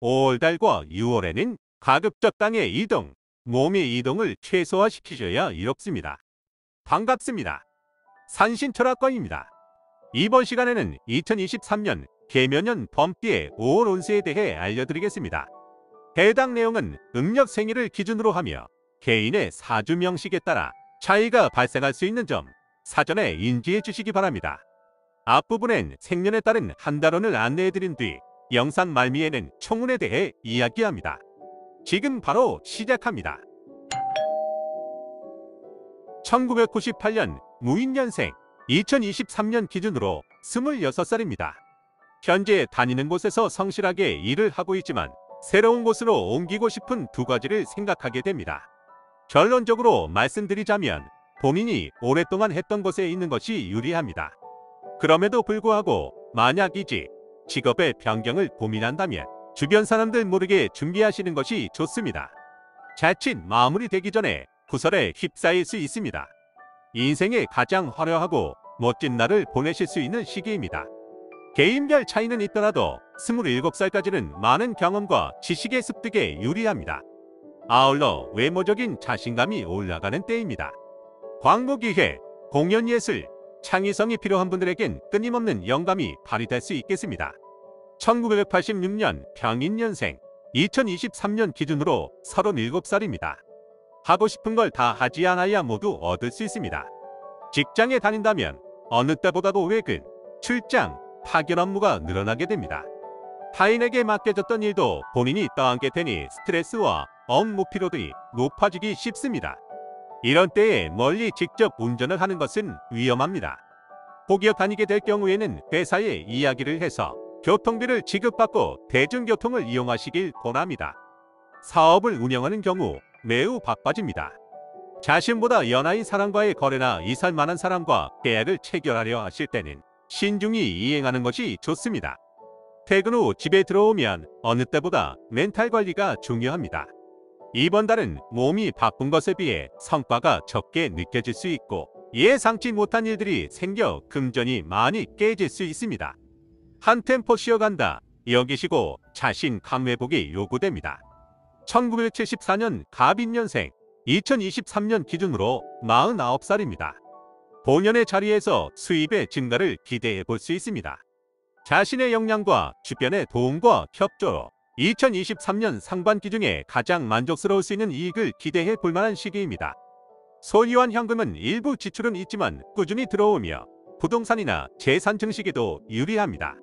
5월달과 6월에는 가급적 땅의 이동, 몸의 이동을 최소화시키셔야 이롭습니다. 반갑습니다. 산신철학과입니다. 이번 시간에는 2023년 계면년 범띠의 5월 운세에 대해 알려드리겠습니다. 해당 내용은 음력 생일을 기준으로 하며 개인의 사주 명식에 따라 차이가 발생할 수 있는 점 사전에 인지해 주시기 바랍니다. 앞부분엔 생년에 따른 한달운을 안내해드린 뒤 영상 말미에는 총운에 대해 이야기합니다. 지금 바로 시작합니다. 1998년 무인년생 2023년 기준으로 26살입니다. 현재 다니는 곳에서 성실하게 일을 하고 있지만 새로운 곳으로 옮기고 싶은 두 가지를 생각하게 됩니다. 결론적으로 말씀드리자면 본인이 오랫동안 했던 곳에 있는 것이 유리합니다. 그럼에도 불구하고 만약 이직, 직업의 변경을 고민한다면 주변 사람들 모르게 준비하시는 것이 좋습니다. 자칫 마무리되기 전에 구설에 휩싸일 수 있습니다. 인생의 가장 화려하고 멋진 날을 보내실 수 있는 시기입니다. 개인별 차이는 있더라도 27살까지는 많은 경험과 지식의 습득에 유리합니다. 아울러 외모적인 자신감이 올라가는 때입니다. 광고기획, 공연예술, 창의성이 필요한 분들에겐 끊임없는 영감이 발휘될 수 있겠습니다. 1986년 병인년생 2023년 기준으로 37살입니다. 하고 싶은 걸 다 하지 않아야 모두 얻을 수 있습니다. 직장에 다닌다면 어느 때보다도 외근, 출장, 파견 업무가 늘어나게 됩니다. 타인에게 맡겨졌던 일도 본인이 떠안게 되니 스트레스와 업무 피로들이 높아지기 쉽습니다. 이런 때에 멀리 직접 운전을 하는 것은 위험합니다. 혹여 다니게 될 경우에는 회사에 이야기를 해서 교통비를 지급받고 대중교통을 이용하시길 권합니다. 사업을 운영하는 경우 매우 바빠집니다. 자신보다 연하인 사람과의 거래나 이살 만한 사람과 계약을 체결하려 하실 때는 신중히 이행하는 것이 좋습니다. 퇴근 후 집에 들어오면 어느 때보다 멘탈 관리가 중요합니다. 이번 달은 몸이 바쁜 것에 비해 성과가 적게 느껴질 수 있고 예상치 못한 일들이 생겨 금전이 많이 깨질 수 있습니다. 한 템포 쉬어간다 여기시고 자신감 회복이 요구됩니다. 1974년 갑인년생 2023년 기준으로 49살입니다. 본연의 자리에서 수입의 증가를 기대해 볼 수 있습니다. 자신의 역량과 주변의 도움과 협조로 2023년 상반기 중에 가장 만족스러울 수 있는 이익을 기대해 볼 만한 시기입니다. 소유한 현금은 일부 지출은 있지만 꾸준히 들어오며 부동산이나 재산 증식에도 유리합니다.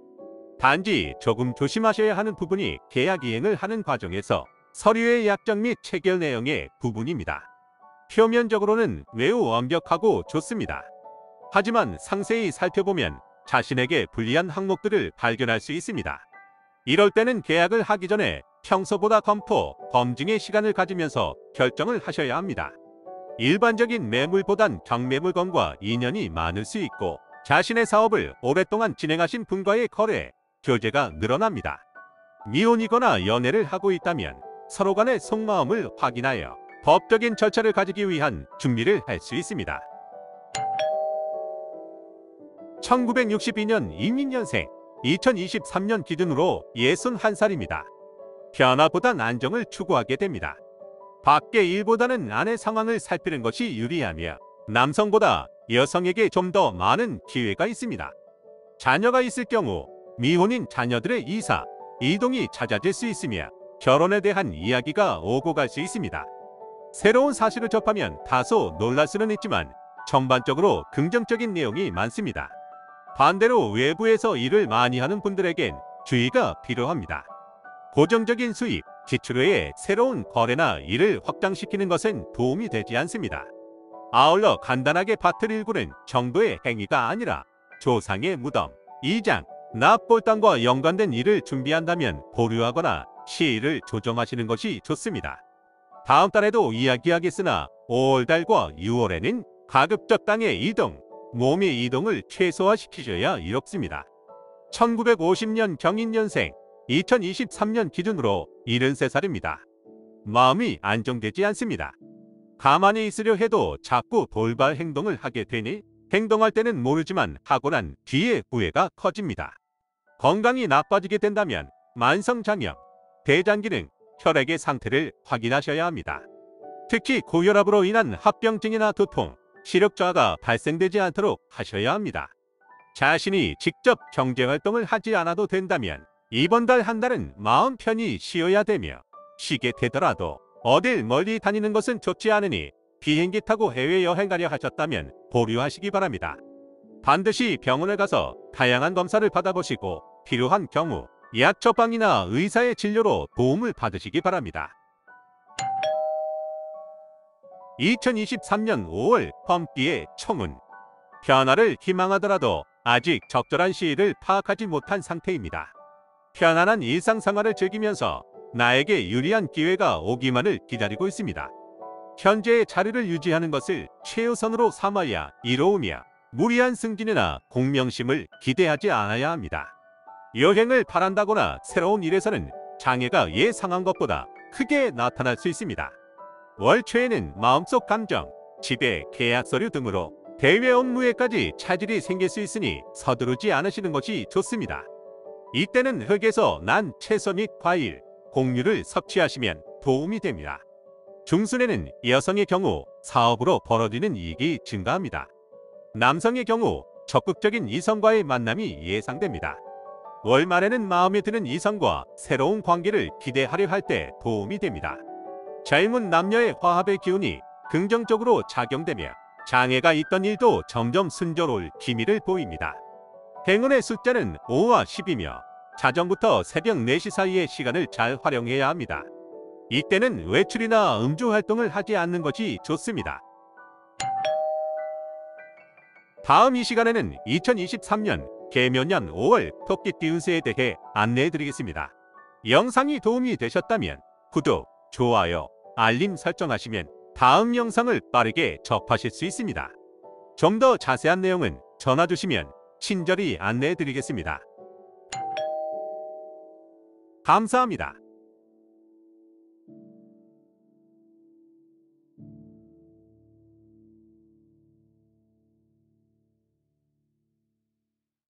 단지 조금 조심하셔야 하는 부분이 계약 이행을 하는 과정에서 서류의 약정 및 체결 내용의 부분입니다. 표면적으로는 매우 완벽하고 좋습니다. 하지만 상세히 살펴보면 자신에게 불리한 항목들을 발견할 수 있습니다. 이럴 때는 계약을 하기 전에 평소보다 검토, 검증의 시간을 가지면서 결정을 하셔야 합니다. 일반적인 매물보단 경매물건과 인연이 많을 수 있고 자신의 사업을 오랫동안 진행하신 분과의 거래, 교제가 늘어납니다. 미혼이거나 연애를 하고 있다면 서로 간의 속마음을 확인하여 법적인 절차를 가지기 위한 준비를 할 수 있습니다. 1962년 임민년생 2023년 기준으로 61살입니다. 변화보단 안정을 추구하게 됩니다. 밖의 일보다는 안의 상황을 살피는 것이 유리하며 남성보다 여성에게 좀 더 많은 기회가 있습니다. 자녀가 있을 경우 미혼인 자녀들의 이사, 이동이 잦아질 수 있으며 결혼에 대한 이야기가 오고 갈 수 있습니다. 새로운 사실을 접하면 다소 놀랄 수는 있지만 전반적으로 긍정적인 내용이 많습니다. 반대로 외부에서 일을 많이 하는 분들에겐 주의가 필요합니다. 고정적인 수입, 지출 외에 새로운 거래나 일을 확장시키는 것은 도움이 되지 않습니다. 아울러 간단하게 밭을 일구는 정도의 행위가 아니라 조상의 무덤, 이장, 납골당과 연관된 일을 준비한다면 보류하거나 시일을 조정하시는 것이 좋습니다. 다음 달에도 이야기하겠으나 5월달과 6월에는 가급적 땅의 이동, 몸의 이동을 최소화시키셔야 이롭습니다. 1950년 경인년생 2023년 기준으로 73살입니다. 마음이 안정되지 않습니다. 가만히 있으려 해도 자꾸 돌발 행동을 하게 되니 행동할 때는 모르지만 하고 난 뒤에 후회가 커집니다. 건강이 나빠지게 된다면 만성장염, 대장 기능, 혈액의 상태를 확인하셔야 합니다. 특히 고혈압으로 인한 합병증이나 두통, 시력 저하가 발생되지 않도록 하셔야 합니다. 자신이 직접 경제활동을 하지 않아도 된다면 이번 달 한 달은 마음 편히 쉬어야 되며, 쉬게 되더라도 어딜 멀리 다니는 것은 좋지 않으니 비행기 타고 해외여행 가려 하셨다면 보류하시기 바랍니다. 반드시 병원에 가서 다양한 검사를 받아보시고 필요한 경우 약 처방이나 의사의 진료로 도움을 받으시기 바랍니다. 2023년 5월 펌띠의 청운. 변화를 희망하더라도 아직 적절한 시일을 파악하지 못한 상태입니다. 편안한 일상생활을 즐기면서 나에게 유리한 기회가 오기만을 기다리고 있습니다. 현재의 자리를 유지하는 것을 최우선으로 삼아야 이로우며 무리한 승진이나 공명심을 기대하지 않아야 합니다. 여행을 바란다거나 새로운 일에서는 장애가 예상한 것보다 크게 나타날 수 있습니다. 월 초에는 마음속 감정, 지배, 계약 서류 등으로 대외 업무에까지 차질이 생길 수 있으니 서두르지 않으시는 것이 좋습니다. 이때는 흙에서 난 채소 및 과일, 곡류를 섭취하시면 도움이 됩니다. 중순에는 여성의 경우 사업으로 벌어지는 이익이 증가합니다. 남성의 경우 적극적인 이성과의 만남이 예상됩니다. 월 말에는 마음에 드는 이성과 새로운 관계를 기대하려 할 때 도움이 됩니다. 젊은 남녀의 화합의 기운이 긍정적으로 작용되며 장애가 있던 일도 점점 순조로울 기미를 보입니다. 행운의 숫자는 5와 10이며 자정부터 새벽 4시 사이의 시간을 잘 활용해야 합니다. 이때는 외출이나 음주 활동을 하지 않는 것이 좋습니다. 다음 이 시간에는 2023년 개묘년 5월 토끼띠 운세에 대해 안내해 드리겠습니다. 영상이 도움이 되셨다면 구독, 좋아요, 알림 설정하시면 다음 영상을 빠르게 접하실 수 있습니다. 좀 더 자세한 내용은 전화 주시면 친절히 안내해 드리겠습니다. 감사합니다.